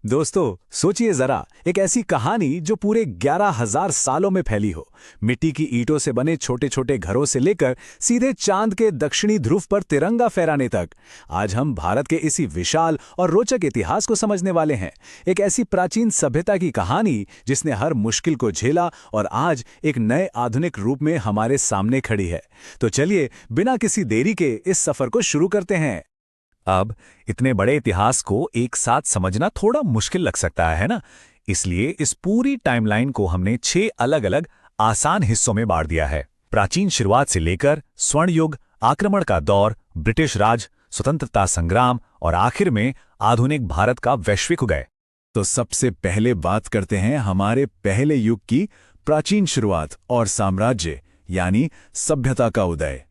दोस्तों, सोचिए जरा, एक ऐसी कहानी जो पूरे 11,000 सालों में फैली हो। मिट्टी की ईंटों से बने छोटे छोटे घरों से लेकर सीधे चांद के दक्षिणी ध्रुव पर तिरंगा फहराने तक। आज हम भारत के इसी विशाल और रोचक इतिहास को समझने वाले हैं। एक ऐसी प्राचीन सभ्यता की कहानी जिसने हर मुश्किल को झेला और आज एक नए आधुनिक रूप में हमारे सामने खड़ी है। तो चलिए, बिना किसी देरी के इस सफर को शुरू करते हैं। अब इतने बड़े इतिहास को एक साथ समझना थोड़ा मुश्किल लग सकता है ना? इसलिए इस पूरी टाइमलाइन को हमने 6 अलग-अलग आसान हिस्सों में बांट दिया है। प्राचीन शुरुआत से लेकर स्वर्ण युग, आक्रमण का दौर, ब्रिटिश राज, स्वतंत्रता संग्राम और आखिर में आधुनिक भारत का वैश्विक उदय। तो सबसे पहले बात करते हैं हमारे पहले युग की, प्राचीन शुरुआत और साम्राज्य यानी सभ्यता का उदय।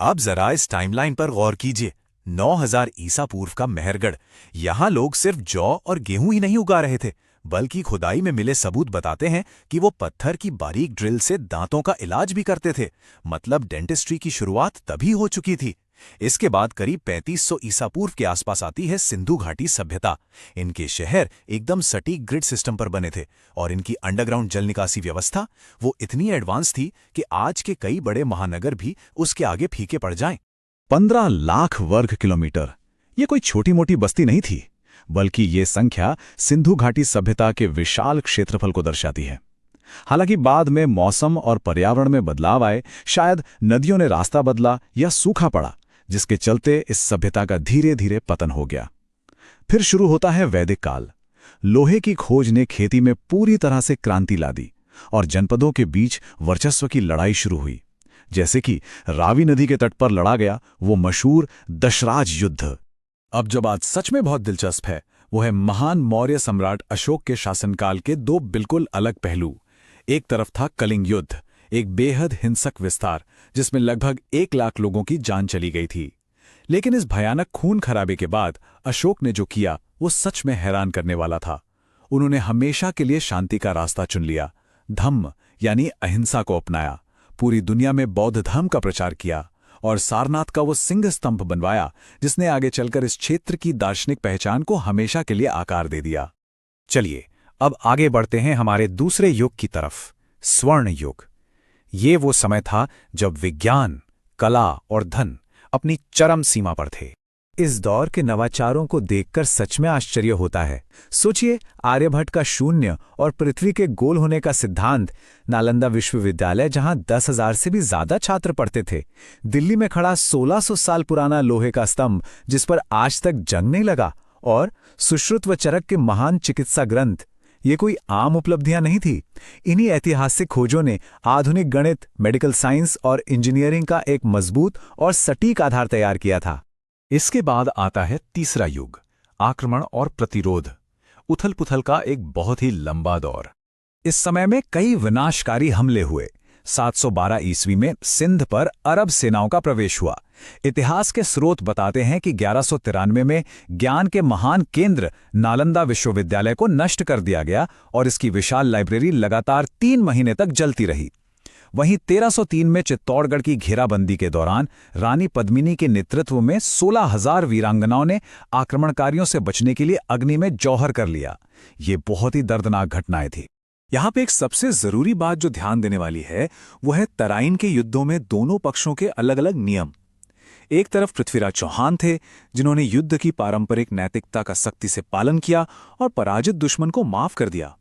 अब जरा इस टाइमलाइन पर गौर कीजिए। 9000 ईसा पूर्व का मेहरगढ़। यहां लोग सिर्फ जौ और गेहूं ही नहीं उगा रहे थे, बल्कि खुदाई में मिले सबूत बताते हैं कि वो पत्थर की बारीक ड्रिल से दांतों का इलाज भी करते थे। मतलब डेंटिस्ट्री की शुरुआत तभी हो चुकी थी। इसके बाद करीब 3500 ईसा पूर्व के आसपास आती है सिंधु घाटी सभ्यता। इनके शहर एकदम सटीक ग्रिड सिस्टम पर बने थे और इनकी अंडरग्राउंड जल निकासी व्यवस्था वो इतनी एडवांस थी कि आज के कई बड़े महानगर भी उसके आगे फीके पड़ जाएं। 15 लाख वर्ग किलोमीटर, ये कोई छोटी मोटी बस्ती नहीं थी, बल्कि ये संख्या सिंधु घाटी सभ्यता के विशाल क्षेत्रफल को दर्शाती है। हालांकि बाद में मौसम और पर्यावरण में बदलाव आए, शायद नदियों ने रास्ता बदला या सूखा पड़ा, जिसके चलते इस सभ्यता का धीरे धीरे पतन हो गया। फिर शुरू होता है वैदिक काल। लोहे की खोज ने खेती में पूरी तरह से क्रांति ला दी और जनपदों के बीच वर्चस्व की लड़ाई शुरू हुई, जैसे कि रावी नदी के तट पर लड़ा गया वो मशहूर दशराज युद्ध। अब जो बात सच में बहुत दिलचस्प है, वो है महान मौर्य सम्राट अशोक के शासनकाल के दो बिल्कुल अलग पहलू। एक तरफ था कलिंग युद्ध, एक बेहद हिंसक विस्तार जिसमें लगभग 1 लाख लोगों की जान चली गई थी। लेकिन इस भयानक खून खराबे के बाद अशोक ने जो किया वो सच में हैरान करने वाला था। उन्होंने हमेशा के लिए शांति का रास्ता चुन लिया, धम्म यानी अहिंसा को अपनाया, पूरी दुनिया में बौद्ध धर्म का प्रचार किया और सारनाथ का वो सिंह स्तंभ बनवाया जिसने आगे चलकर इस क्षेत्र की दार्शनिक पहचान को हमेशा के लिए आकार दे दिया। चलिए, अब आगे बढ़ते हैं हमारे दूसरे युग की तरफ, स्वर्ण युग। ये वो समय था जब विज्ञान, कला और धन अपनी चरम सीमा पर थे। इस दौर के नवाचारों को देखकर सच में आश्चर्य होता है। सोचिए, आर्यभट्ट का शून्य और पृथ्वी के गोल होने का सिद्धांत, नालंदा विश्वविद्यालय जहां 10,000 से भी ज्यादा छात्र पढ़ते थे, दिल्ली में खड़ा 1600 साल पुराना लोहे का स्तंभ जिस पर आज तक जंग नहीं लगा, और सुश्रुत व चरक के महान चिकित्सा ग्रंथ। ये कोई आम उपलब्धियां नहीं थी। इन्हीं ऐतिहासिक खोजों ने आधुनिक गणित, मेडिकल साइंस और इंजीनियरिंग का एक मजबूत और सटीक आधार तैयार किया था। इसके बाद आता है तीसरा युग, आक्रमण और प्रतिरोध। उथल पुथल का एक बहुत ही लंबा दौर। इस समय में कई विनाशकारी हमले हुए। 712 ईस्वी में सिंध पर अरब सेनाओं का प्रवेश हुआ। इतिहास के स्रोत बताते हैं कि 1193 में ज्ञान के महान केंद्र नालंदा विश्वविद्यालय को नष्ट कर दिया गया और इसकी विशाल लाइब्रेरी लगातार 3 महीने तक जलती रही। वहीं 1303 में चित्तौड़गढ़ की घेराबंदी के दौरान रानी पद्मिनी के नेतृत्व में 16,000 वीरांगनाओं ने आक्रमणकारियों से बचने के लिए अग्नि में जौहर कर लिया। ये बहुत ही दर्दनाक घटनाएं थी। यहाँ पे एक सबसे जरूरी बात जो ध्यान देने वाली है वो है तराइन के युद्धों में दोनों पक्षों के अलग अलग नियम। एक तरफ पृथ्वीराज चौहान थे जिन्होंने युद्ध की पारंपरिक नैतिकता का सख्ती से पालन किया और पराजित दुश्मन को माफ कर दिया।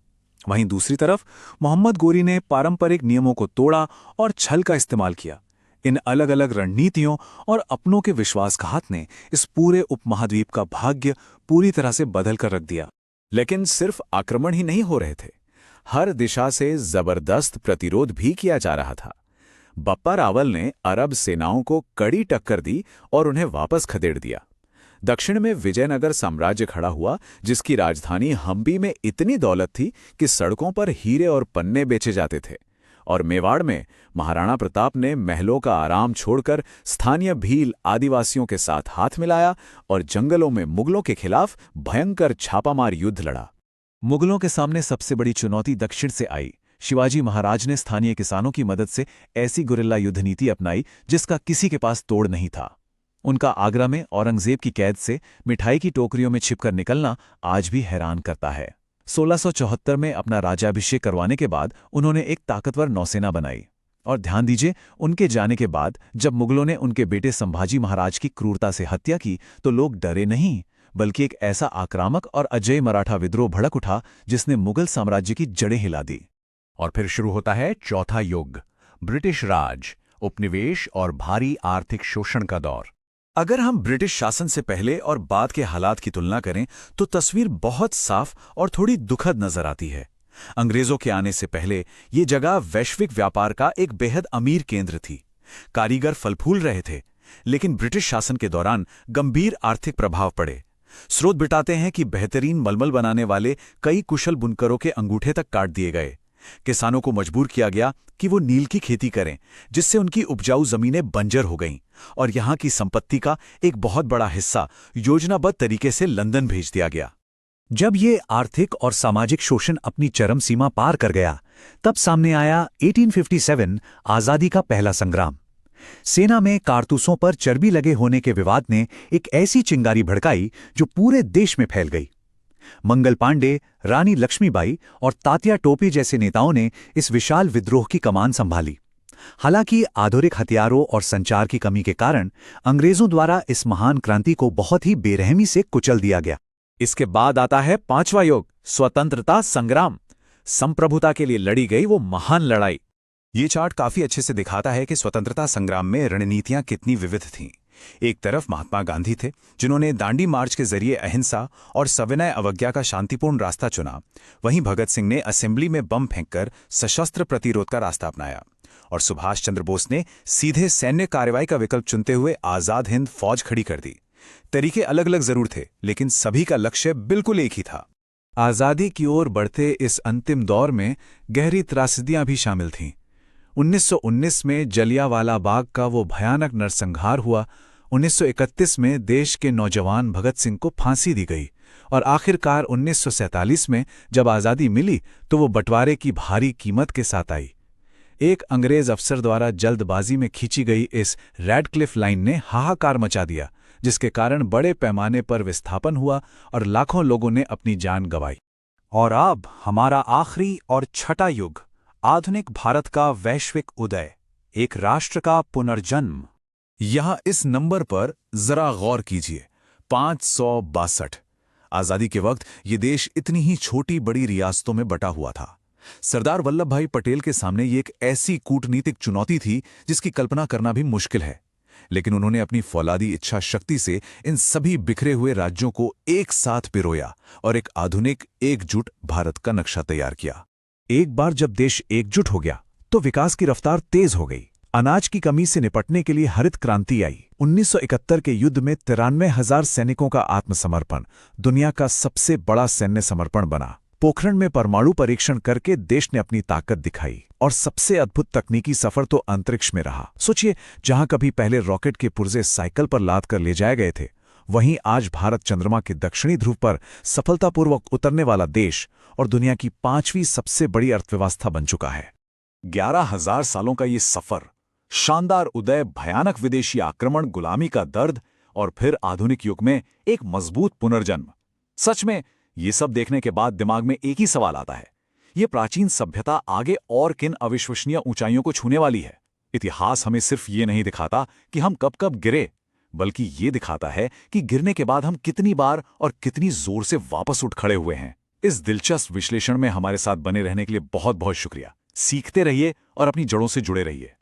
वहीं दूसरी तरफ मोहम्मद गोरी ने पारंपरिक नियमों को तोड़ा और छल का इस्तेमाल किया। इन अलग अलग रणनीतियों और अपनों के विश्वासघात ने इस पूरे उपमहाद्वीप का भाग्य पूरी तरह से बदल कर रख दिया। लेकिन सिर्फ आक्रमण ही नहीं हो रहे थे, हर दिशा से जबरदस्त प्रतिरोध भी किया जा रहा था। बप्पा रावल ने अरब सेनाओं को कड़ी टक्कर दी और उन्हें वापस खदेड़ दिया। दक्षिण में विजयनगर साम्राज्य खड़ा हुआ जिसकी राजधानी हम्पी में इतनी दौलत थी कि सड़कों पर हीरे और पन्ने बेचे जाते थे। और मेवाड़ में महाराणा प्रताप ने महलों का आराम छोड़कर स्थानीय भील आदिवासियों के साथ हाथ मिलाया और जंगलों में मुगलों के खिलाफ भयंकर छापामार युद्ध लड़ा। मुगलों के सामने सबसे बड़ी चुनौती दक्षिण से आई। शिवाजी महाराज ने स्थानीय किसानों की मदद से ऐसी गुरिल्ला युद्ध नीति अपनाई जिसका किसी के पास तोड़ नहीं था। उनका आगरा में औरंगजेब की कैद से मिठाई की टोकरियों में छिपकर निकलना आज भी हैरान करता है। 1674 में अपना राज्याभिषेक करवाने के बाद उन्होंने एक ताकतवर नौसेना बनाई। और ध्यान दीजिए, उनके जाने के बाद जब मुगलों ने उनके बेटे संभाजी महाराज की क्रूरता से हत्या की तो लोग डरे नहीं, बल्कि एक ऐसा आक्रामक और अजेय मराठा विद्रोह भड़क उठा जिसने मुगल साम्राज्य की जड़ें हिला दी। और फिर शुरू होता है चौथा युग, ब्रिटिश राज, उपनिवेश और भारी आर्थिक शोषण का दौर। अगर हम ब्रिटिश शासन से पहले और बाद के हालात की तुलना करें तो तस्वीर बहुत साफ और थोड़ी दुखद नजर आती है। अंग्रेजों के आने से पहले ये जगह वैश्विक व्यापार का एक बेहद अमीर केंद्र थी। कारीगर फल फूल रहे थे, लेकिन ब्रिटिश शासन के दौरान गंभीर आर्थिक प्रभाव पड़े। स्रोत बिताते हैं कि बेहतरीन मलमल बनाने वाले कई कुशल बुनकरों के अंगूठे तक काट दिए गए। किसानों को मजबूर किया गया कि वो नील की खेती करें, जिससे उनकी उपजाऊ जमीनें बंजर हो गईं और यहां की संपत्ति का एक बहुत बड़ा हिस्सा योजनाबद्ध तरीके से लंदन भेज दिया गया। जब ये आर्थिक और सामाजिक शोषण अपनी चरम सीमा पार कर गया, तब सामने आया 1857 आजादी का पहला संग्राम। सेना में कारतूसों पर चर्बी लगे होने के विवाद ने एक ऐसी चिंगारी भड़काई जो पूरे देश में फैल गई। मंगल पांडे, रानी लक्ष्मीबाई और तात्या टोपे जैसे नेताओं ने इस विशाल विद्रोह की कमान संभाली। हालांकि आधुनिक हथियारों और संचार की कमी के कारण अंग्रेजों द्वारा इस महान क्रांति को बहुत ही बेरहमी से कुचल दिया गया। इसके बाद आता है पांचवा युग, स्वतंत्रता संग्राम। संप्रभुता के लिए लड़ी गई वो महान लड़ाई। ये चार्ट काफी अच्छे से दिखाता है कि स्वतंत्रता संग्राम में रणनीतियां कितनी विविध थीं। एक तरफ महात्मा गांधी थे, जिन्होंने दांडी मार्च के जरिए अहिंसा और सविनय अवज्ञा का शांतिपूर्ण रास्ता चुना। वहीं भगत सिंह ने असेंबली में बम फेंककर सशस्त्र प्रतिरोध का रास्ता अपनाया और सुभाष चंद्र बोस ने सीधे सैन्य कार्रवाई का विकल्प चुनते हुए आजाद हिंद फौज खड़ी कर दी। तरीके अलग अलग जरूर थे, लेकिन सभी का लक्ष्य बिल्कुल एक ही था। आजादी की ओर बढ़ते इस अंतिम दौर में गहरी त्रासदियां भी शामिल थीं। 1919 में जलियांवाला बाग का वो भयानक नरसंहार हुआ। 1931 में देश के नौजवान भगत सिंह को फांसी दी गई और आखिरकार 1947 में जब आज़ादी मिली तो वो बंटवारे की भारी कीमत के साथ आई। एक अंग्रेज अफसर द्वारा जल्दबाजी में खींची गई इस रेडक्लिफ लाइन ने हाहाकार मचा दिया, जिसके कारण बड़े पैमाने पर विस्थापन हुआ और लाखों लोगों ने अपनी जान गंवाई। और अब हमारा आखिरी और छठा युग, आधुनिक भारत का वैश्विक उदय, एक राष्ट्र का पुनर्जन्म। यहां इस नंबर पर जरा गौर कीजिए, 562। आजादी के वक्त ये देश इतनी ही छोटी बड़ी रियासतों में बटा हुआ था। सरदार वल्लभ भाई पटेल के सामने ये एक ऐसी कूटनीतिक चुनौती थी जिसकी कल्पना करना भी मुश्किल है, लेकिन उन्होंने अपनी फौलादी इच्छा शक्ति से इन सभी बिखरे हुए राज्यों को एक साथ पिरोया और एक आधुनिक एकजुट भारत का नक्शा तैयार किया। एक बार जब देश एकजुट हो गया तो विकास की रफ्तार तेज हो गई। अनाज की कमी से निपटने के लिए हरित क्रांति आई। 1971 के युद्ध में 93,000 सैनिकों का आत्मसमर्पण दुनिया का सबसे बड़ा सैन्य समर्पण बना। पोखरण में परमाणु परीक्षण करके देश ने अपनी ताकत दिखाई और सबसे अद्भुत तकनीकी सफर तो अंतरिक्ष में रहा। सोचिए, जहां कभी पहले रॉकेट के पुर्जे साइकिल पर लाद कर ले जाए गए थे, वहीं आज भारत चंद्रमा के दक्षिणी ध्रुव पर सफलतापूर्वक उतरने वाला देश और दुनिया की 5वीं सबसे बड़ी अर्थव्यवस्था बन चुका है। 11,000 सालों का ये सफर, शानदार उदय, भयानक विदेशी आक्रमण, गुलामी का दर्द और फिर आधुनिक युग में एक मजबूत पुनर्जन्म। सच में ये सब देखने के बाद दिमाग में एक ही सवाल आता है, ये प्राचीन सभ्यता आगे और किन अविश्वसनीय ऊंचाइयों को छूने वाली है। इतिहास हमें सिर्फ ये नहीं दिखाता कि हम कब कब गिरे, बल्कि ये दिखाता है कि गिरने के बाद हम कितनी बार और कितनी जोर से वापस उठ खड़े हुए हैं। इस दिलचस्प विश्लेषण में हमारे साथ बने रहने के लिए बहुत बहुत शुक्रिया। सीखते रहिए और अपनी जड़ों से जुड़े रहिए।